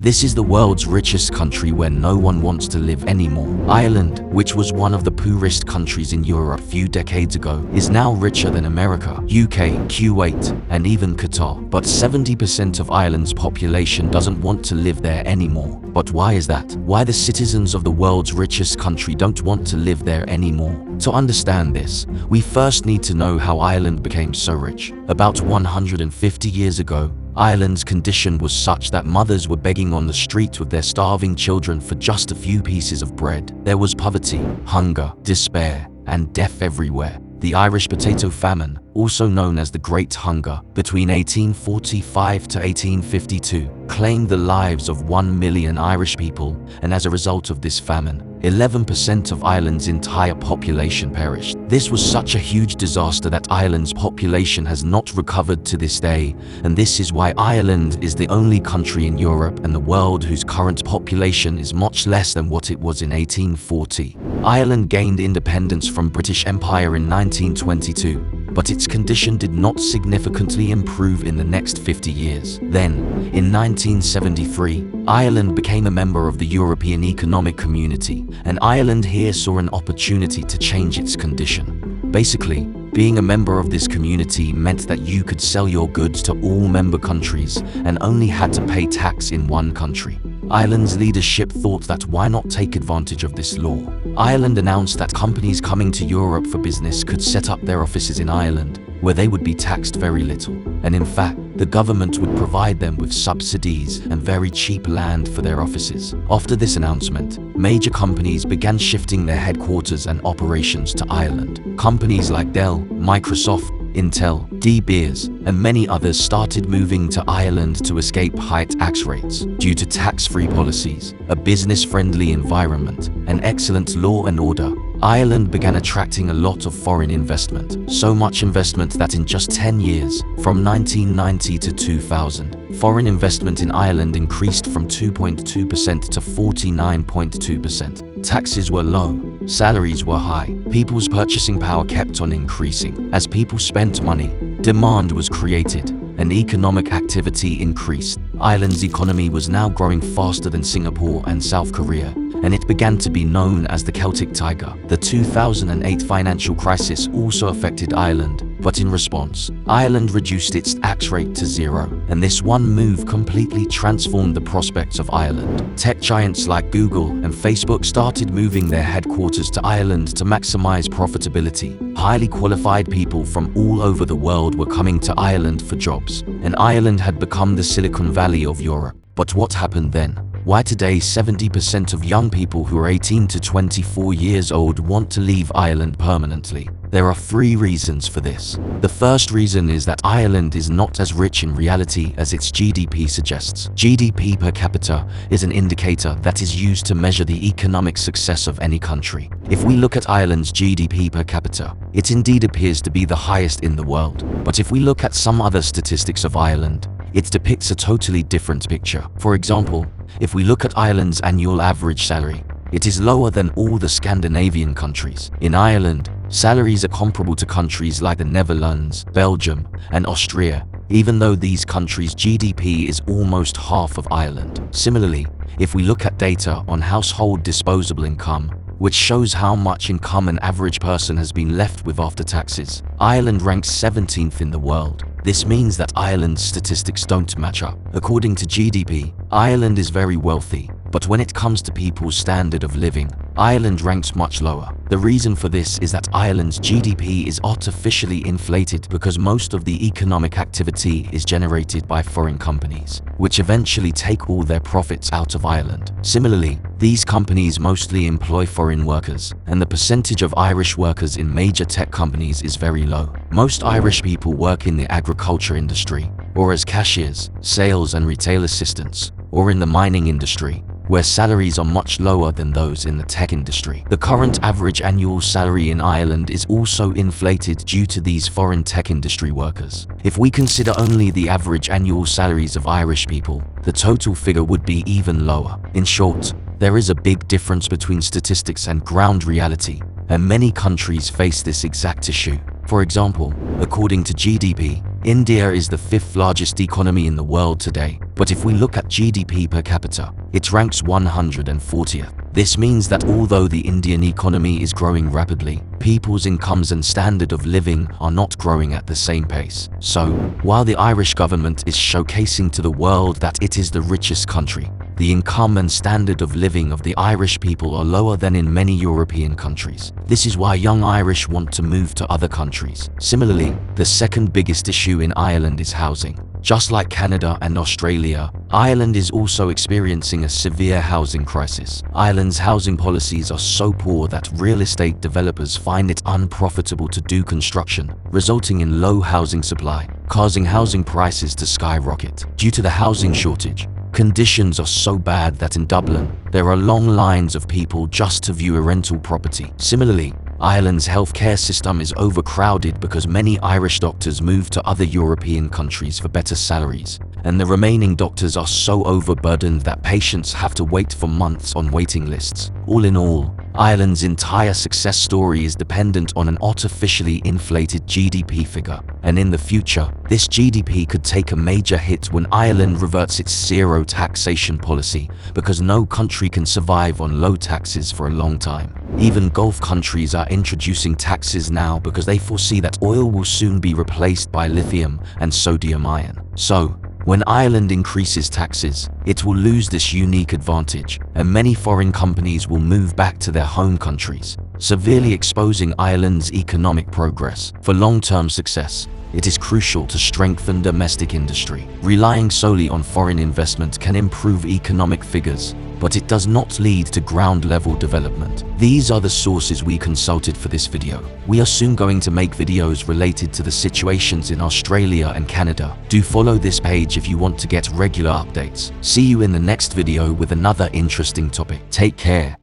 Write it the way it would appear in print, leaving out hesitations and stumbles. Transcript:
This is the world's richest country where no one wants to live anymore. Ireland, which was one of the poorest countries in Europe a few decades ago, is now richer than America, UK, Kuwait, and even Qatar. But 70% of Ireland's population doesn't want to live there anymore. But why is that? Why the citizens of the world's richest country don't want to live there anymore? To understand this, we first need to know how Ireland became so rich. About 150 years ago, Ireland's condition was such that mothers were begging on the street with their starving children for just a few pieces of bread. There was poverty, hunger, despair, and death everywhere. The Irish potato famine, also known as the Great Hunger, between 1845 to 1852, claimed the lives of 1 million Irish people, and as a result of this famine, 11% of Ireland's entire population perished. This was such a huge disaster that Ireland's population has not recovered to this day, and this is why Ireland is the only country in Europe and the world whose current population is much less than what it was in 1840. Ireland gained independence from British Empire in 1922, but its condition did not significantly improve in the next 50 years. Then, in 1973, Ireland became a member of the European Economic Community, and Ireland here saw an opportunity to change its condition. Basically, being a member of this community meant that you could sell your goods to all member countries and only had to pay tax in one country. Ireland's leadership thought that why not take advantage of this law? Ireland announced that companies coming to Europe for business could set up their offices in Ireland, where they would be taxed very little. And in fact, the government would provide them with subsidies and very cheap land for their offices. After this announcement, major companies began shifting their headquarters and operations to Ireland. Companies like Dell, Microsoft, Intel, De Beers, and many others started moving to Ireland to escape high tax rates. Due to tax-free policies, a business-friendly environment, and excellent law and order, Ireland began attracting a lot of foreign investment. So much investment that in just 10 years, from 1990 to 2000, foreign investment in Ireland increased from 2.2% to 49.2%. Taxes were low, salaries were high, people's purchasing power kept on increasing. As people spent money, demand was created, and economic activity increased. Ireland's economy was now growing faster than Singapore and South Korea, and it began to be known as the Celtic Tiger. The 2008 financial crisis also affected Ireland, but in response, Ireland reduced its tax rate to 0, and this one move completely transformed the prospects of Ireland. Tech giants like Google and Facebook started moving their headquarters to Ireland to maximize profitability. Highly qualified people from all over the world were coming to Ireland for jobs, and Ireland had become the Silicon Valley of Europe. But what happened then? Why today 70% of young people who are 18 to 24 years old want to leave Ireland permanently? There are 3 reasons for this. The first reason is that Ireland is not as rich in reality as its GDP suggests. GDP per capita is an indicator that is used to measure the economic success of any country. If we look at Ireland's GDP per capita, it indeed appears to be the highest in the world. But if we look at some other statistics of Ireland, it depicts a totally different picture. For example, if we look at Ireland's annual average salary, it is lower than all the Scandinavian countries. In Ireland, salaries are comparable to countries like the Netherlands, Belgium, and Austria, even though these countries' GDP is almost half of Ireland. Similarly, if we look at data on household disposable income, which shows how much income an average person has been left with after taxes, Ireland ranks 17th in the world. This means that Ireland's statistics don't match up. According to GDP, Ireland is very wealthy, but when it comes to people's standard of living, Ireland ranks much lower. The reason for this is that Ireland's GDP is artificially inflated because most of the economic activity is generated by foreign companies, which eventually take all their profits out of Ireland. Similarly, these companies mostly employ foreign workers, and the percentage of Irish workers in major tech companies is very low. Most Irish people work in the agriculture industry, or as cashiers, sales and retail assistants, or in the mining industry, where salaries are much lower than those in the tech industry. The current average annual salary in Ireland is also inflated due to these foreign tech industry workers. If we consider only the average annual salaries of Irish people, the total figure would be even lower. In short, there is a big difference between statistics and ground reality, and many countries face this exact issue. For example, according to GDP, India is the 5th largest economy in the world today, but if we look at GDP per capita, it ranks 140th. This means that although the Indian economy is growing rapidly, people's incomes and standard of living are not growing at the same pace. So, while the Irish government is showcasing to the world that it is the richest country, the income and standard of living of the Irish people are lower than in many European countries. This is why young Irish want to move to other countries. Similarly, the second biggest issue in Ireland is housing. Just like Canada and Australia, Ireland is also experiencing a severe housing crisis. Ireland's housing policies are so poor that real estate developers find it unprofitable to do construction, resulting in low housing supply, causing housing prices to skyrocket. Due to the housing shortage, conditions are so bad that in Dublin, there are long lines of people just to view a rental property. Similarly, Ireland's healthcare system is overcrowded because many Irish doctors move to other European countries for better salaries, and the remaining doctors are so overburdened that patients have to wait for months on waiting lists. All in all, Ireland's entire success story is dependent on an artificially inflated GDP figure, and in the future, this GDP could take a major hit when Ireland reverts its zero taxation policy, because no country can survive on low taxes for a long time. Even Gulf countries are introducing taxes now because they foresee that oil will soon be replaced by lithium and sodium ion. So, when Ireland increases taxes, it will lose this unique advantage, and many foreign companies will move back to their home countries, severely exposing Ireland's economic progress. For long-term success, it is crucial to strengthen domestic industry. Relying solely on foreign investment can improve economic figures, but it does not lead to ground-level development. These are the sources we consulted for this video. We are soon going to make videos related to the situations in Australia and Canada. Do follow this page if you want to get regular updates. See you in the next video with another interesting topic. Take care.